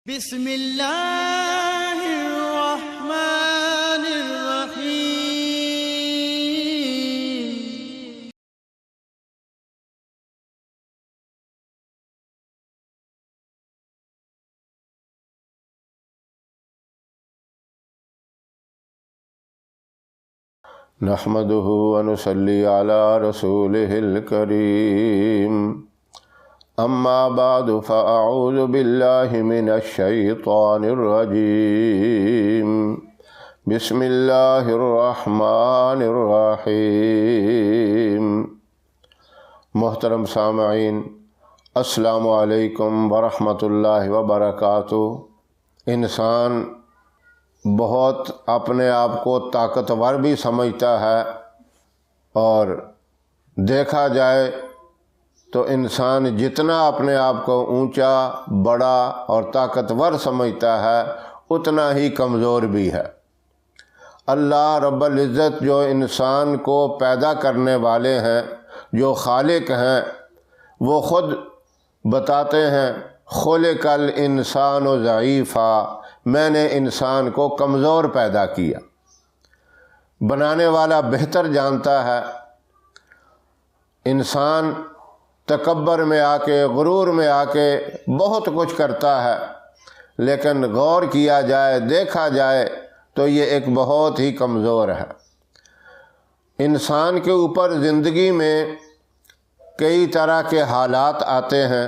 بسم اللہ الرحمن الرحیم۔ نحمده ونصلي على رسوله الكريم، اما بعد فاعوذ باللہ من الشیطان الرجیم، بسم اللہ الرحمن الرحیم۔ محترم سامعین، السلام علیکم ورحمۃ اللہ وبرکاتہ۔ انسان بہت اپنے آپ کو طاقتور بھی سمجھتا ہے، اور دیکھا جائے تو انسان جتنا اپنے آپ کو اونچا، بڑا اور طاقتور سمجھتا ہے اتنا ہی کمزور بھی ہے۔ اللہ رب العزت جو انسان کو پیدا کرنے والے ہیں، جو خالق ہیں، وہ خود بتاتے ہیں خلق الانسان ضعیفا، میں نے انسان کو کمزور پیدا کیا۔ بنانے والا بہتر جانتا ہے۔ انسان تکبر میں آ کے، غرور میں آ کے بہت کچھ کرتا ہے، لیکن غور کیا جائے، دیکھا جائے تو یہ ایک بہت ہی کمزور ہے۔ انسان کے اوپر زندگی میں کئی طرح کے حالات آتے ہیں،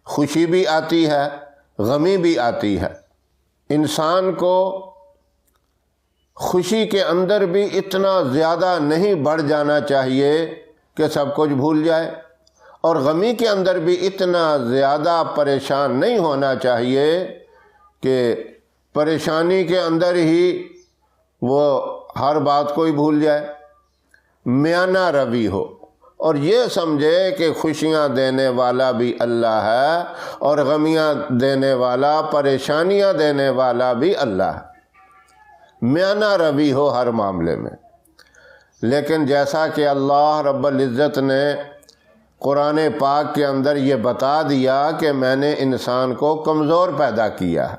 خوشی بھی آتی ہے، غمی بھی آتی ہے۔ انسان کو خوشی کے اندر بھی اتنا زیادہ نہیں بڑھ جانا چاہیے کہ سب کچھ بھول جائے، اور غمی کے اندر بھی اتنا زیادہ پریشان نہیں ہونا چاہیے کہ پریشانی کے اندر ہی وہ ہر بات کو ہی بھول جائے۔ میانہ روی ہو اور یہ سمجھے کہ خوشیاں دینے والا بھی اللہ ہے، اور غمیاں دینے والا، پریشانیاں دینے والا بھی اللہ ہے۔ میانہ روی ہو ہر معاملے میں۔ لیکن جیسا کہ اللہ رب العزت نے قرآن پاک کے اندر یہ بتا دیا کہ میں نے انسان کو کمزور پیدا کیا ہے،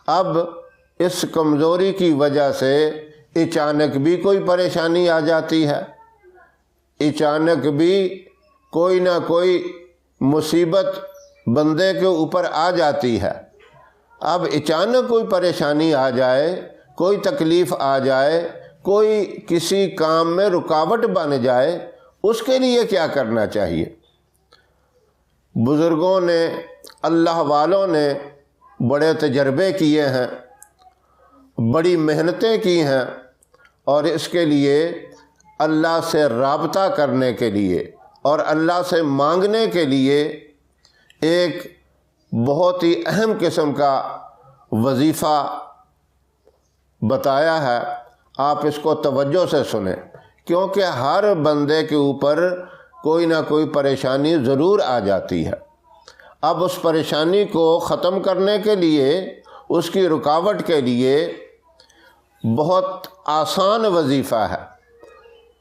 اب اس کمزوری کی وجہ سے اچانک بھی کوئی پریشانی آ جاتی ہے، اچانک بھی کوئی نہ کوئی مصیبت بندے کے اوپر آ جاتی ہے۔ اب اچانک کوئی پریشانی آ جائے، کوئی تکلیف آ جائے، کوئی کسی کام میں رکاوٹ بن جائے، اس کے لیے کیا کرنا چاہیے؟ بزرگوں نے، اللہ والوں نے بڑے تجربے کیے ہیں، بڑی محنتیں کی ہیں، اور اس کے لیے اللہ سے رابطہ کرنے کے لیے اور اللہ سے مانگنے کے لیے ایک بہت ہی اہم قسم کا وظیفہ بتایا ہے۔ آپ اس کو توجہ سے سنیں، کیونکہ ہر بندے کے اوپر کوئی نہ کوئی پریشانی ضرور آ جاتی ہے۔ اب اس پریشانی کو ختم کرنے کے لیے، اس کی رکاوٹ کے لیے بہت آسان وظیفہ ہے۔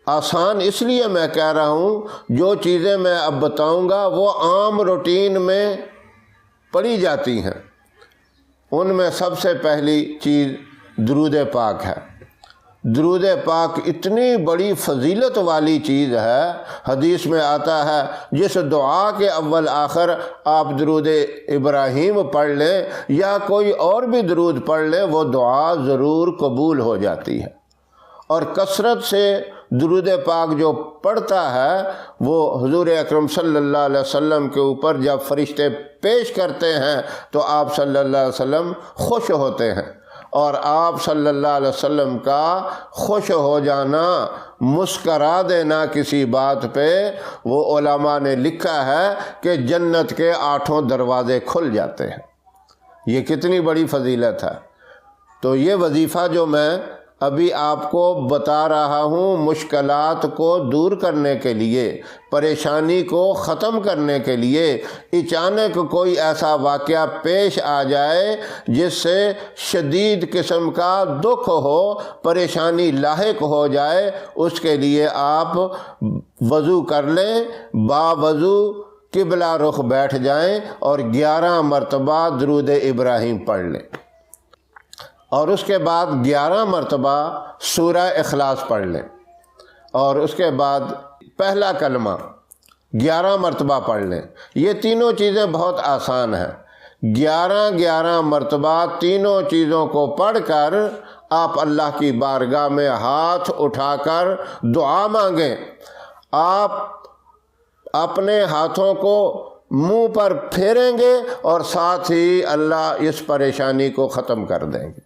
آسان اس لیے میں کہہ رہا ہوں، جو چیزیں میں اب بتاؤں گا وہ عام روٹین میں پڑھی جاتی ہیں۔ ان میں سب سے پہلی چیز درود پاک ہے۔ درود پاک اتنی بڑی فضیلت والی چیز ہے، حدیث میں آتا ہے جس دعا کے اول آخر آپ درود ابراہیم پڑھ لیں یا کوئی اور بھی درود پڑھ لیں، وہ دعا ضرور قبول ہو جاتی ہے۔ اور کثرت سے درود پاک جو پڑھتا ہے، وہ حضور اکرم صلی اللہ علیہ وسلم کے اوپر جب فرشتے پیش کرتے ہیں تو آپ صلی اللہ علیہ وسلم خوش ہوتے ہیں، اور آپ صلی اللہ علیہ وسلم کا خوش ہو جانا، مسکرا دینا کسی بات پہ، وہ علماء نے لکھا ہے کہ جنت کے 8 دروازے کھل جاتے ہیں۔ یہ کتنی بڑی فضیلت ہے۔ تو یہ وظیفہ جو میں ابھی آپ کو بتا رہا ہوں، مشکلات کو دور کرنے کے لیے، پریشانی کو ختم کرنے کے لیے، اچانک کوئی ایسا واقعہ پیش آ جائے جس سے شدید قسم کا دکھ ہو، پریشانی لاحق ہو جائے، اس کے لیے آپ وضو کر لیں، باوضو قبلہ رخ بیٹھ جائیں اور 11 مرتبہ درود ابراہیم پڑھ لیں، اور اس کے بعد 11 مرتبہ سورہ اخلاص پڑھ لیں، اور اس کے بعد پہلا کلمہ 11 مرتبہ پڑھ لیں۔ یہ تینوں چیزیں بہت آسان ہیں۔ 11 مرتبہ تینوں چیزوں کو پڑھ کر آپ اللہ کی بارگاہ میں ہاتھ اٹھا کر دعا مانگیں۔ آپ اپنے ہاتھوں کو منہ پر پھیریں گے اور ساتھ ہی اللہ اس پریشانی کو ختم کر دیں گے۔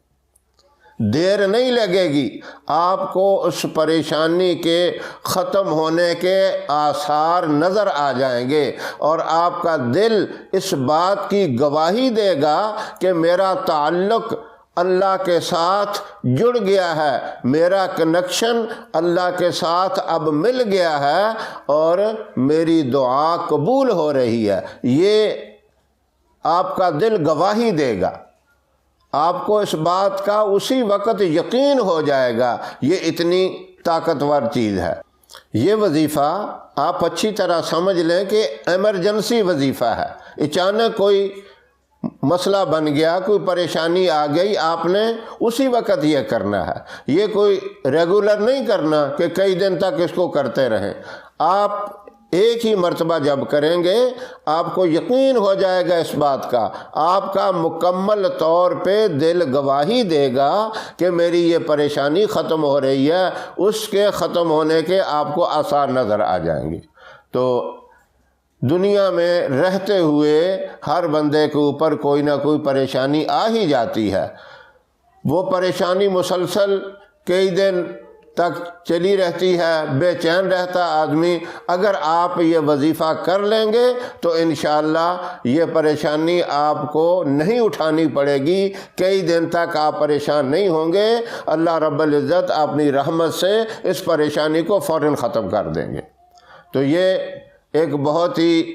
دیر نہیں لگے گی، آپ کو اس پریشانی کے ختم ہونے کے آثار نظر آ جائیں گے، اور آپ کا دل اس بات کی گواہی دے گا کہ میرا تعلق اللہ کے ساتھ جڑ گیا ہے، میرا کنیکشن اللہ کے ساتھ اب مل گیا ہے اور میری دعا قبول ہو رہی ہے۔ یہ آپ کا دل گواہی دے گا، آپ کو اس بات کا اسی وقت یقین ہو جائے گا۔ یہ اتنی طاقتور چیز ہے۔ یہ وظیفہ آپ اچھی طرح سمجھ لیں کہ ایمرجنسی وظیفہ ہے۔ اچانک کوئی مسئلہ بن گیا، کوئی پریشانی آ گئی، آپ نے اسی وقت یہ کرنا ہے۔ یہ کوئی ریگولر نہیں کرنا کہ کئی دن تک اس کو کرتے رہیں۔ آپ ایک ہی مرتبہ جب کریں گے آپ کو یقین ہو جائے گا اس بات کا، آپ کا مکمل طور پہ دل گواہی دے گا کہ میری یہ پریشانی ختم ہو رہی ہے، اس کے ختم ہونے کے آپ کو آثار نظر آ جائیں گے۔ تو دنیا میں رہتے ہوئے ہر بندے کے اوپر کوئی نہ کوئی پریشانی آ ہی جاتی ہے۔ وہ پریشانی مسلسل کئی دن تک چلی رہتی ہے، بے چین رہتا آدمی۔ اگر آپ یہ وظیفہ کر لیں گے تو انشاءاللہ یہ پریشانی آپ کو نہیں اٹھانی پڑے گی، کئی دن تک آپ پریشان نہیں ہوں گے۔ اللہ رب العزت اپنی رحمت سے اس پریشانی کو فوراً ختم کر دیں گے۔ تو یہ ایک بہت ہی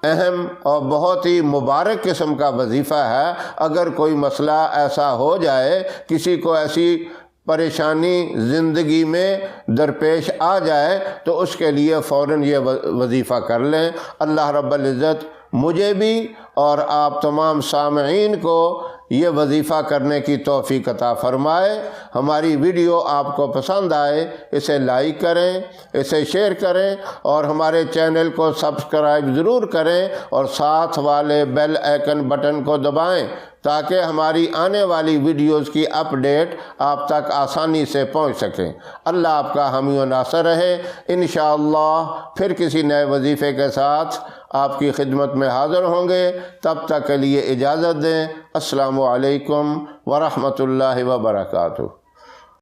اہم اور بہت ہی مبارک قسم کا وظیفہ ہے۔ اگر کوئی مسئلہ ایسا ہو جائے، کسی کو ایسی پریشانی زندگی میں درپیش آ جائے، تو اس کے لیے فوراً یہ وظیفہ کر لیں۔ اللہ رب العزت مجھے بھی اور آپ تمام سامعین کو یہ وظیفہ کرنے کی توفیق عطا فرمائے۔ ہماری ویڈیو آپ کو پسند آئے اسے لائک کریں، اسے شیئر کریں، اور ہمارے چینل کو سبسکرائب ضرور کریں، اور ساتھ والے بیل آئیکن بٹن کو دبائیں تاکہ ہماری آنے والی ویڈیوز کی اپڈیٹ آپ تک آسانی سے پہنچ سکیں۔ اللہ آپ کا حامی و ناصر رہے۔ انشاءاللہ پھر کسی نئے وظیفے کے ساتھ آپ کی خدمت میں حاضر ہوں گے۔ تب تک کے لیے اجازت دیں۔ السلام علیکم ورحمۃ اللہ وبرکاتہ۔